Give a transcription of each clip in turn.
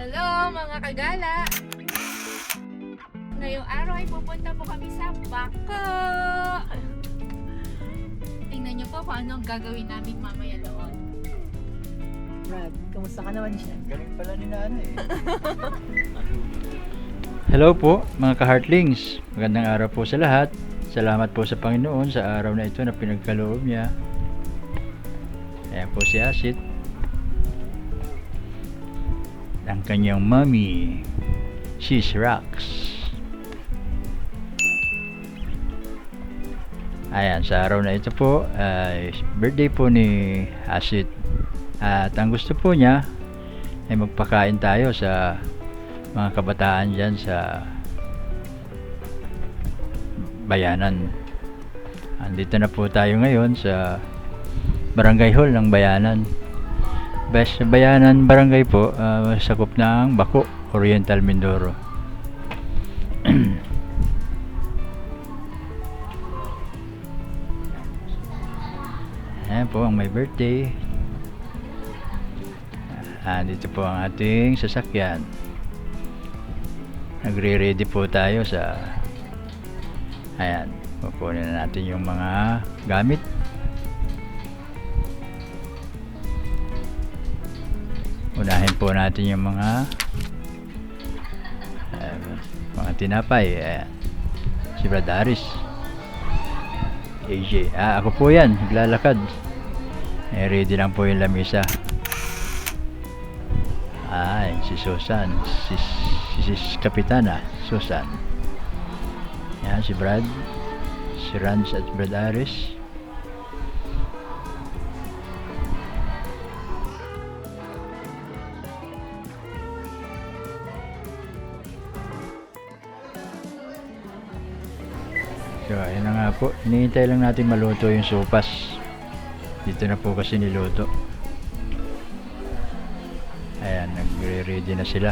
Hello mga kagala! Ngayong araw ay pupunta po kami sa Bako! Tingnan niyo po kung ano ang gagawin namin mamaya doon. Brad, kamusta ka naman siya? Galing pala ni nanay. Hello po mga ka-heartlings. Magandang araw po sa lahat. Salamat po sa Panginoon sa araw na ito na pinagkaloob niya. Ayan po si Asit. Ang kanyang mommy, she's rocks. Ayan, sa araw na ito po ay birthday po ni Asit. At ang gusto po niya ay magpakain tayo sa mga kabataan dyan sa Bayanan. Andito na po tayo ngayon sa Barangay Hall ng Bayanan. Best Bayanan Barangay po, sakop ng Bako, Oriental Mindoro. Ayan po ang may birthday. Dito po ang ating sasakyan. Nagre-ready po tayo sa ayan, pupunin na natin yung mga gamit. Unahin po natin yung mga tinapay. Ayan. Si Brad Aris, AJ. Ako po yan, naglalakad. Ready lang po yung lamisa. Si Susan, si Kapitana Susan. Yan, si Brad, si Rans at Brad Aris. So, ayun na nga po. Hinihintay lang natin maluto yung sopas. Dito na po kasi niluto. Ayan, nagre-ready na sila.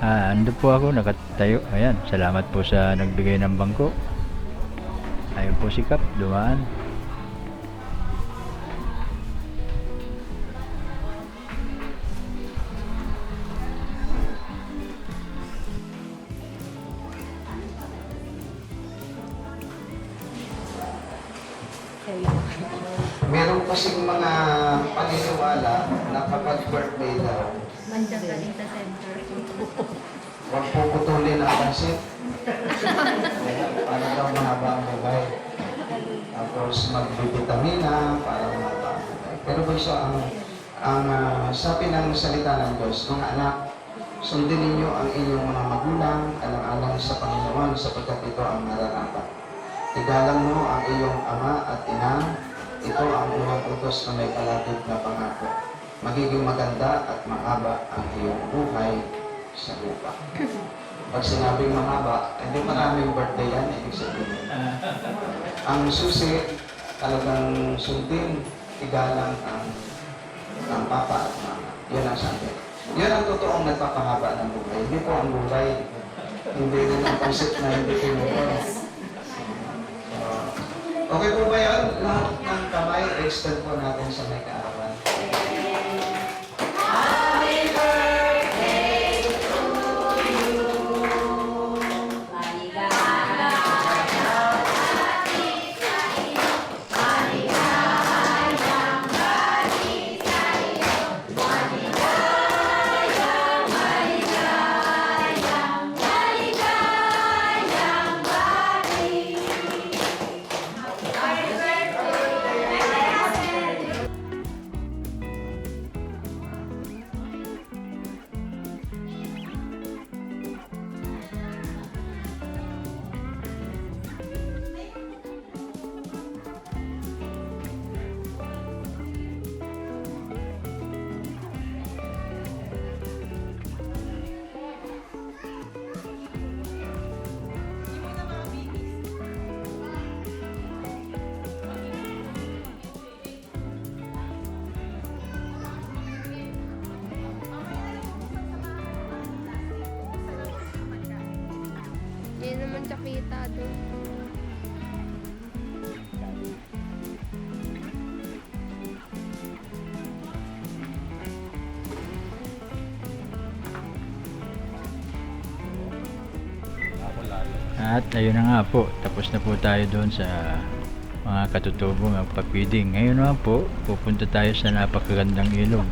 Ando po ako, nakatayo. Ayan, salamat po sa nagbigay ng bangko. Ayun po si Kap, dumaan. Meron kasing mga paniniwala na kapag birthday daw, Mandiyan ka rin sa center. huwag puputulin ang pansit. Para daw mahaba ang buhay. Tapos magbibitamina para mahaba ang buhay. Pero gusto sabi ng salita ng Diyos, mga anak, sundin ninyo ang inyong mga magulang, alang-alang sa Panginoon sapagkat ito ang nararapat. Igalang mo ang iyong ama at ina. Ito ang unang utos na may kalagid na pangako. Magiging maganda at mahaba ang iyong buhay sa lupa. Pag sinabing mahaba, hindi maraming birthday yan, ibig sabihin. Ang susi, talagang sundin, igalang ang papa at mama. Yun ang sabi. Yun ang totoong nagpapahaba ng buhay. Hindi po ang buhay. Hindi rin ang concept na hindi pinupon. Okay po ba yan? Lahat ng kamay, extend po natin sa may kaarawan. Hindi naman siya kita doon. At ayun na nga po, tapos na po tayo doon sa mga katutubo magpapiding. Ngayon naman po, pupunta tayo sa napakagandang ilog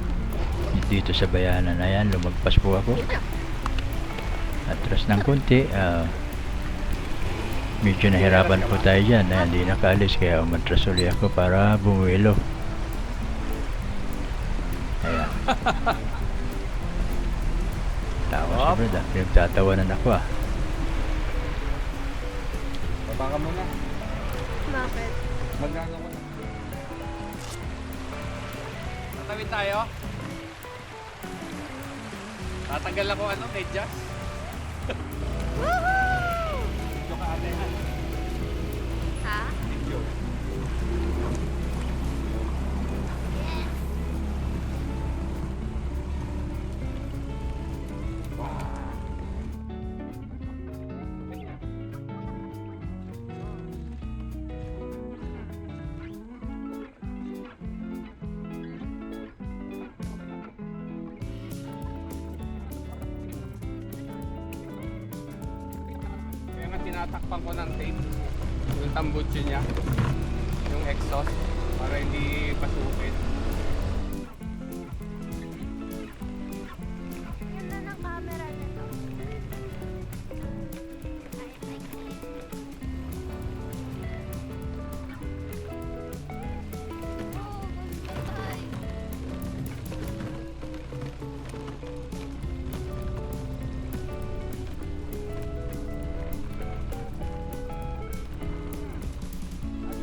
dito sa bayanan. Ayan, lumagpas po ako. Atras ng konti, medyo nahirapan po tayo dyan. Ayan, hindi nakaalis kaya umatras ulit ako para bumuelo. Ayan. Tawa si Brad, pinagtatawanan ako ah. Baba ka muna. Bakit? Magagawa na. Tatawid tayo. Tatanggal ako medyas. Medyo ka ate. Ha? Medyo. Kaya nga tinatakpan ko ng tape yung tambutso niya, yung exhaust para hindi pasukin. Ganda ng camera nito.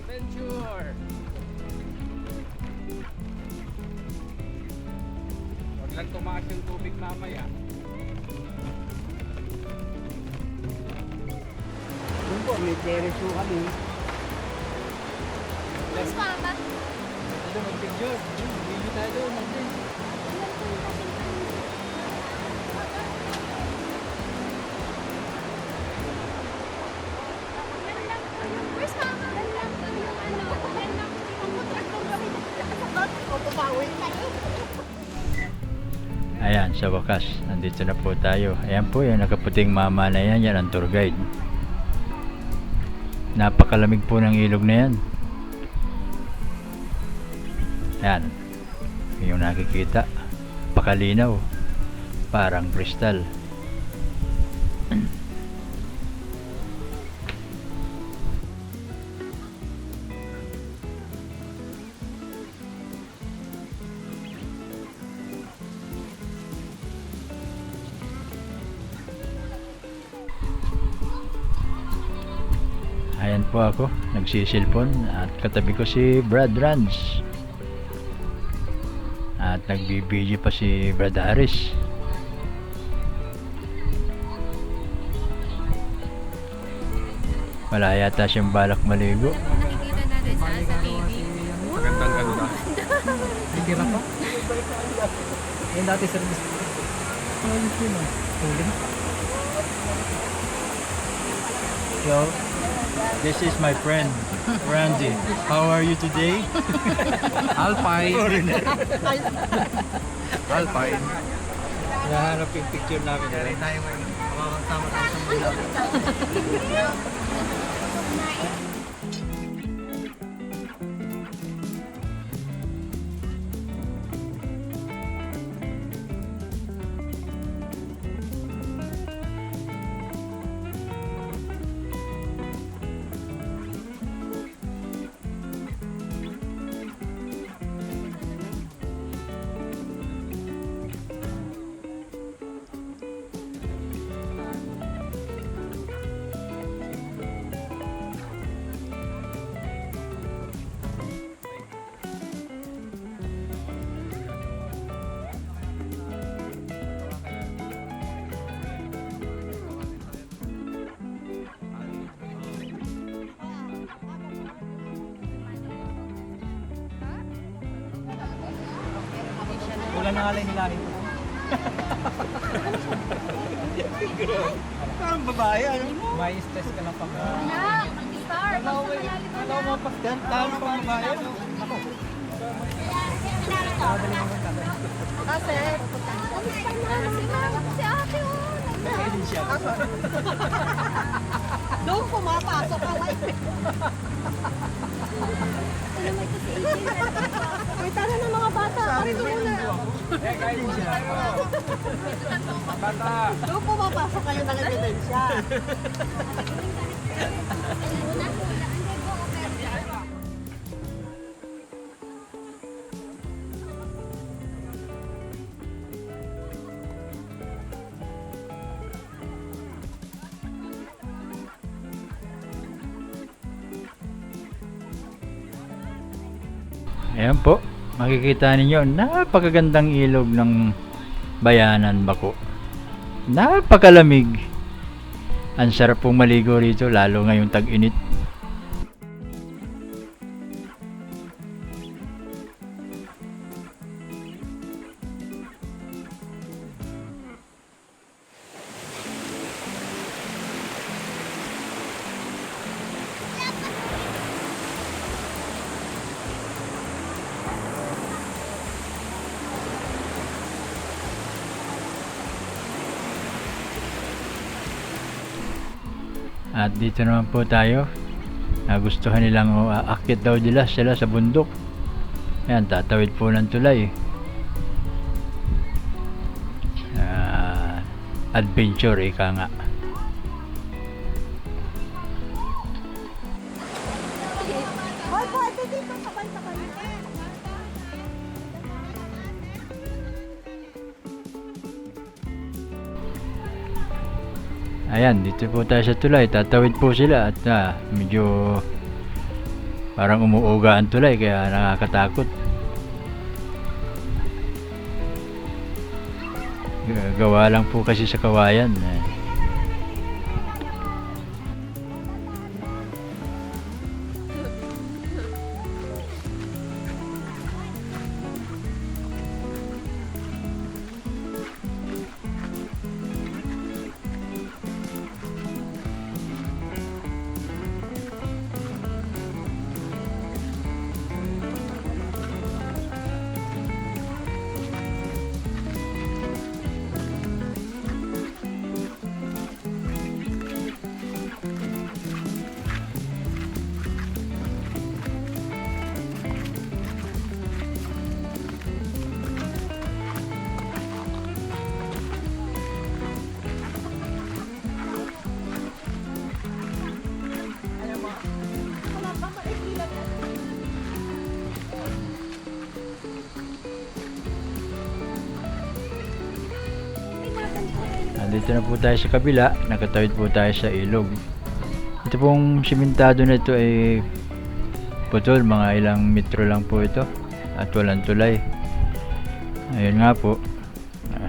Adventure! Huwag lang tumaas yung tubig mamaya. Doon po, may terrace po kami. Mas mama. Ito, mag-picture. Video tayo doon. Where's mama? Ayan, sa wakas, nandito na po tayo. Ayan po, yung nakaputing mama na yan, yan ang tour guide. Napakalamig po ng ilog na yan. Ayan, yung nakikita, pakalinaw, parang kristal. Ayan po ako, nagsisilpon at katabi ko si Brad Ranz. At nagbibideo pa si Brad Harris. Wala yata siyang balak maligo. Nakikita natin sa TV. Magandang ganda. Titira pa? Yung dati service. Ulit yun ah. Ulit. Yo, this is my friend Randy. How are you today? Alpine. Alpine. Nahanap yung picture namin. Tayo ngayon. Makakasama tayo sa mula. Wala na alay nila rin. Parang babae, ano mo? May stress ka na pag... Star, Alam mo pa, lalo pa babae, ano? Ako. Kasi, si ate, oh. Kaya din siya. Doon pumapasok ka lang. May tara ng mga bata. Parito muna. Eh, guys, muna tayo. Bata. Doon pumapasok kayo ng ebidensya. Ayan po, makikita ninyo, napakagandang ilog ng Bayanan, Bako. Napakalamig. Ang sarap pong maligo rito, lalo ngayong tag-init. At dito naman po tayo. Nagustuhan nilang aakyat daw sila sa bundok. Ayan, tatawid po ng tulay. Adventure, ika nga. Hoy, pwede dito sabay-sabay. Ayan, dito po tayo sa tulay. Tatawid po sila at medyo parang umuuga ang tulay kaya nakakatakot. Gawa lang po kasi sa kawayan. Dito na po tayo sa kabila, nakatawid po tayo sa ilog. Ito pong simentado na ito ay putol, mga ilang metro lang po ito at walang tulay. Ayun nga po,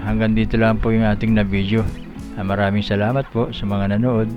hanggang dito lang po yung ating na video. Maraming salamat po sa mga nanood.